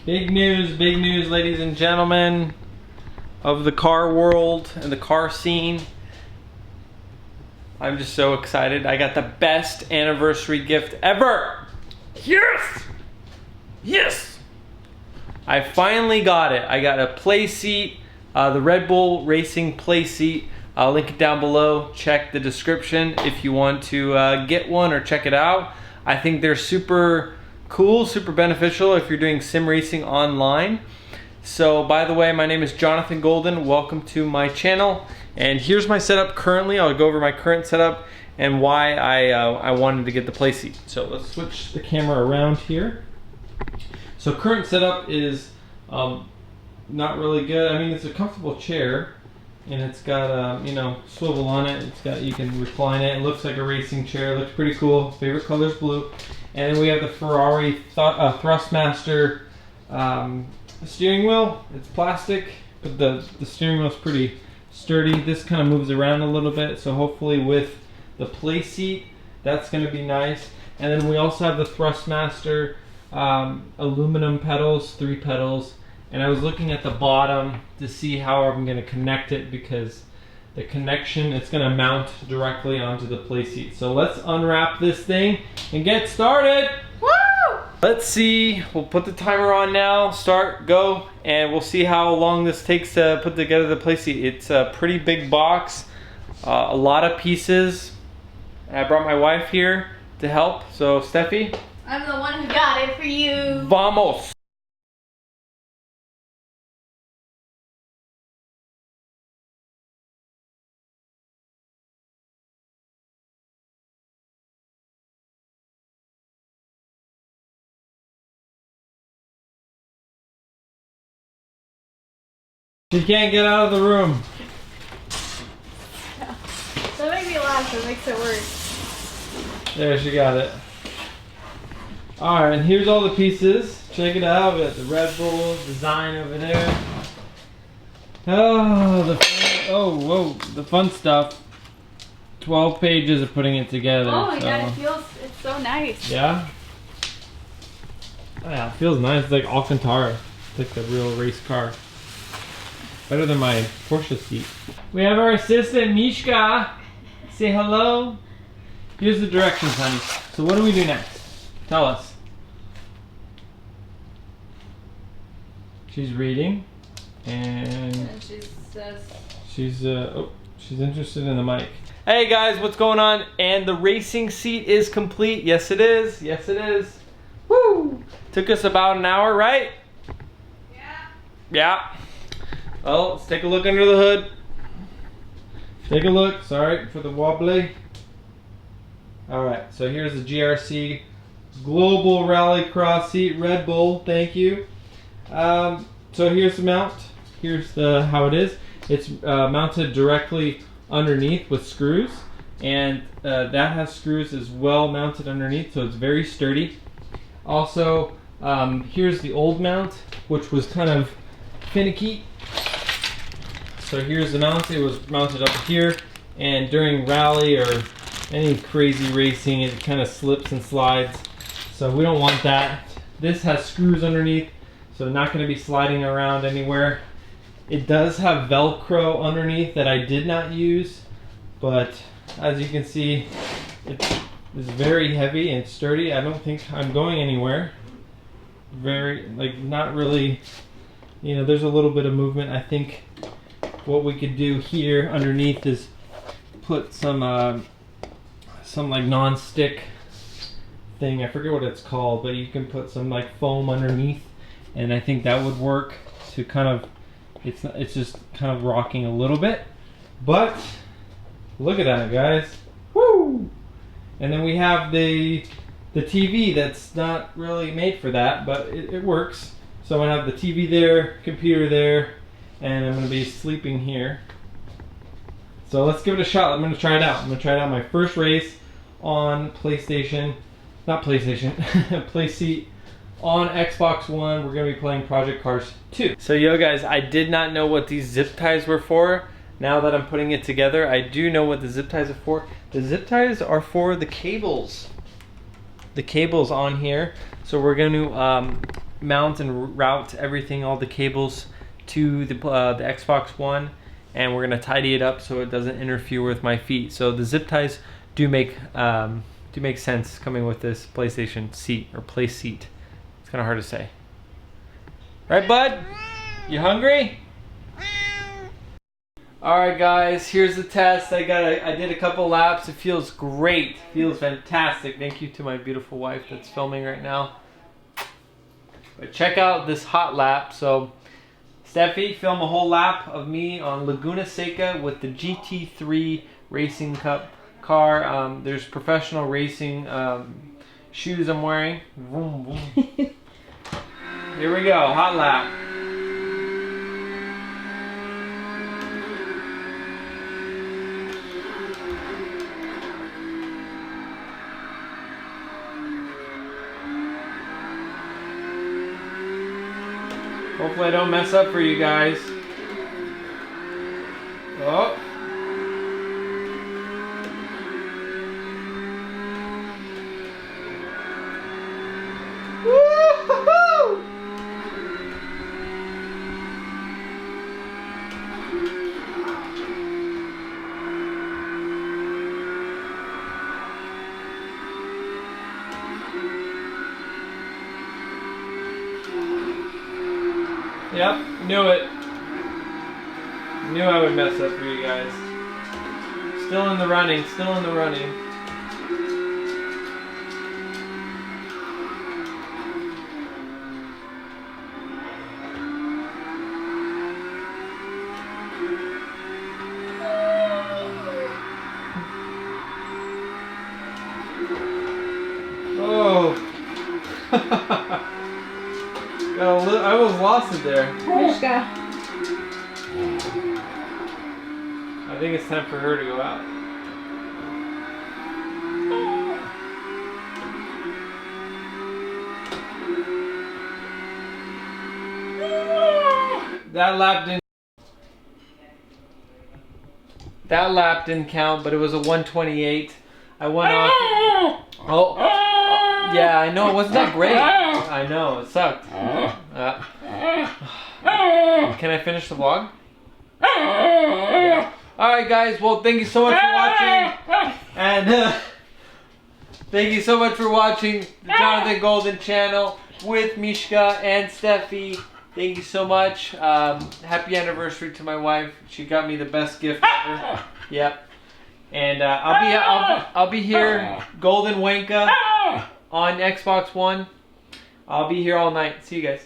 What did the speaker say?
Big news, ladies and gentlemen of the car world and the car scene. I'm just so excited. I got the best anniversary gift ever. Yes! Yes! I finally got it. I got a play seat, the Red Bull Racing play seat. I'll link it down below. Check the description if you want to get one or check it out. I think they're super cool, super beneficial if you're doing sim racing online. So by the way, my name is Jonathan Golden. Welcome to my channel. And here's my setup currently. I'll go over my current setup and why I wanted to get the play seat. So let's switch the camera around here. So current setup is not really good. I mean, it's a comfortable chair and it's got you know, swivel on it. It's got, you can recline it. It looks like a racing chair. It looks pretty cool. Favorite color is blue. And then we have the Ferrari Thrustmaster steering wheel. It's plastic, but the steering wheel is pretty sturdy. This kind of moves around a little bit, so hopefully with the play seat, that's going to be nice. And then we also have the Thrustmaster aluminum pedals, 3 pedals. And I was looking at the bottom to see how I'm going to connect it, because the connection, it's going to mount directly onto the play seat. So let's unwrap this thing and get started. Woo! Let's see, we'll put the timer on now, start, go, and we'll see how long this takes to put together the play seat. It's a pretty big box, a lot of pieces. I brought my wife here to help, so Steffi. I'm the one who got it for you. Vamos! She can't get out of the room. That makes me laugh, so it makes it worse. There, she got it. Alright, and here's all the pieces. Check it out. We got the Red Bull design over there. Oh, whoa, the fun stuff. 12 pages of putting it together. Oh my god, it's so nice. Yeah? Oh, yeah, it feels nice. It's like Alcantara. It's like the real race car. Better than my Porsche seat. We have our assistant, Mishka. Say hello. Here's the directions, honey. So what do we do next? Tell us. She's reading. And she says... She's interested in the mic. Hey guys, what's going on? And the racing seat is complete. Yes it is. Yes it is. Woo! Took us about an hour, right? Yeah. Yeah. Well, let's take a look under the hood. Take a look. Sorry for the wobbly. Alright, so here's the GRC Global Rallycross seat, Red Bull. Thank you. So here's the mount. Here's how it is. It's mounted directly underneath with screws. And that has screws as well mounted underneath, so it's very sturdy. Also, here's the old mount, which was kind of finicky. So here's the mount. It was mounted up here, and during rally or any crazy racing, it kind of slips and slides. So we don't want that. This has screws underneath, so not going to be sliding around anywhere. It does have Velcro underneath that I did not use, but as you can see, it is very heavy and sturdy. I don't think I'm going anywhere. Very, like, not really, you know, there's a little bit of movement. I think what we could do here underneath is put some like non-stick thing. I forget what it's called, but you can put some like foam underneath, and I think that would work to kind of, it's just kind of rocking a little bit. But look at that, guys. Woo! And then we have the TV that's not really made for that, but it works. So I'm gonna have the TV there, computer there, and I'm going to be sleeping here. So let's give it a shot. I'm going to try it out. I'm going to try it out my first race on PlayStation, not PlayStation, Play Seat on Xbox One. We're going to be playing Project Cars 2. So yo guys, I did not know what these zip ties were for. Now that I'm putting it together, I do know what the zip ties are for. The zip ties are for the cables. The cables on here. So we're going to mount and route everything, all the cables, to the Xbox One, and we're gonna tidy it up so it doesn't interfere with my feet. So the zip ties do make sense coming with this PlayStation seat or play seat. It's kind of hard to say. Right, bud? You hungry? All right, guys. Here's the test. I did a couple laps. It feels great. Feels fantastic. Thank you to my beautiful wife that's filming right now. But check out this hot lap. So, Steffi, film a whole lap of me on Laguna Seca with the GT3 Racing Cup car. There's professional racing shoes I'm wearing. Vroom, vroom. Here we go, hot lap. Hopefully I don't mess up for you guys. Oh. Woo-hoo-hoo! Yep, knew it. Knew I would mess up for you guys. Still in the running, still in the running. Oh. I almost lost it there. Mishka. I think it's time for her to go out. That lap didn't count, but it was a 128. I went off. Oh, yeah, I know. It wasn't that great. I know, it sucked. Can I finish the vlog? Yeah. Alright guys, well thank you so much for watching. And thank you so much for watching the Jonathan Golden channel with Mishka and Steffi. Thank you so much. Happy anniversary to my wife. She got me the best gift ever. Yep. And I'll be here, Golden Wanka, on Xbox One. I'll be here all night. See you guys.